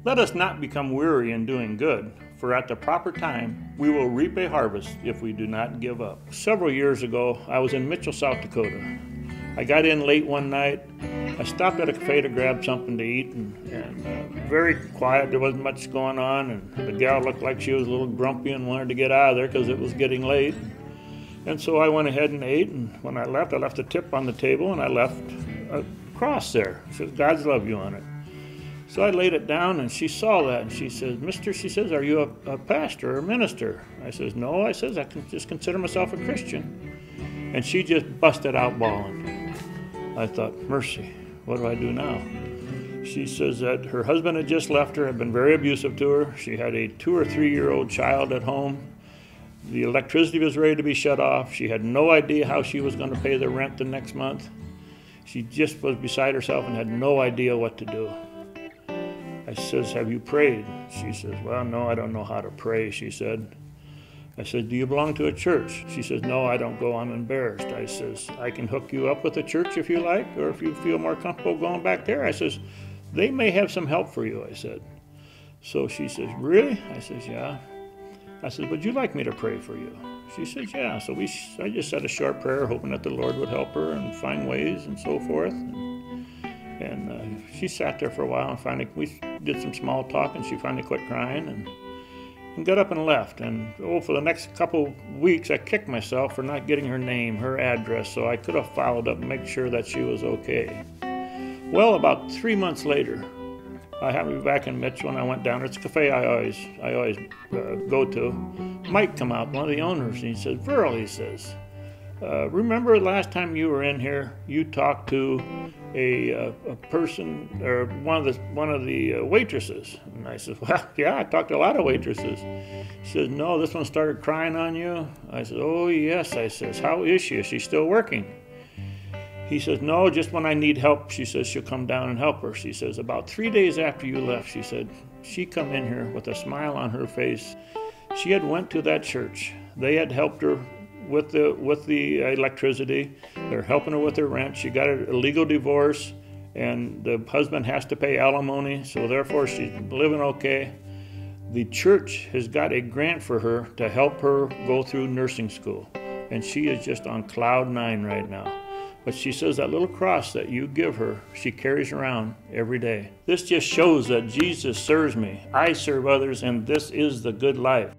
Let us not become weary in doing good, for at the proper time we will reap a harvest if we do not give up. Several years ago, I was in Mitchell, South Dakota. I got in late one night. I stopped at a cafe to grab something to eat, and very quiet. There wasn't much going on, and the gal looked like she was a little grumpy and wanted to get out of there because it was getting late. And so I went ahead and ate, and when I left a tip on the table, and I left a cross there. It says, "God's love you" on it. So I laid it down, and she saw that, and she says, "Mister," she says, "are you a pastor or a minister?" I says, "No," I says, "I can just consider myself a Christian." And she just busted out bawling. I thought, mercy, what do I do now? She says that her husband had just left her, had been very abusive to her. She had a 2 or 3 year old child at home. The electricity was ready to be shut off. She had no idea how she was going to pay the rent the next month. She just was beside herself and had no idea what to do. I says, "Have you prayed?" She says, "Well, no, I don't know how to pray," she said. I said, "Do you belong to a church?" She says, "No, I don't go. I'm embarrassed." I says, "I can hook you up with a church if you like, or if you feel more comfortable going back there." I says, "They may have some help for you," I said. So she says, "Really?" I says, "Yeah." I said, "Would you like me to pray for you?" She says, "Yeah." So I just said a short prayer, hoping that the Lord would help her and find ways and so forth. And she sat there for a while, and finally we did some small talk, and she finally quit crying and got up and left. And for the next couple weeks, I kicked myself for not getting her name, her address, so I could have followed up and make sure that she was okay. Well, about 3 months later, I happened to be back in Mitchell, and I went down there. It's a cafe I always go to. Mike come out, one of the owners, and he says, "Verle," he says, "remember last time you were in here, you talked to a person, or one of the waitresses?" And I said, "Well, yeah, I talked to a lot of waitresses." He says, "No, this one started crying on you." I said, "Oh, yes." I says, "How is she? Is she still working?" He says, "No, just when I need help," she says, "she'll come down and help her." She says, "About 3 days after you left," she said, "she come in here with a smile on her face. She had went to that church. They had helped her with the electricity. They're helping her with her rent. She got a legal divorce, and the husband has to pay alimony, so therefore she's living okay. The church has got a grant for her to help her go through nursing school, and she is just on cloud 9 right now. But she says that little cross that you give her, she carries around every day. This just shows that Jesus serves me, I serve others, and this is the good life."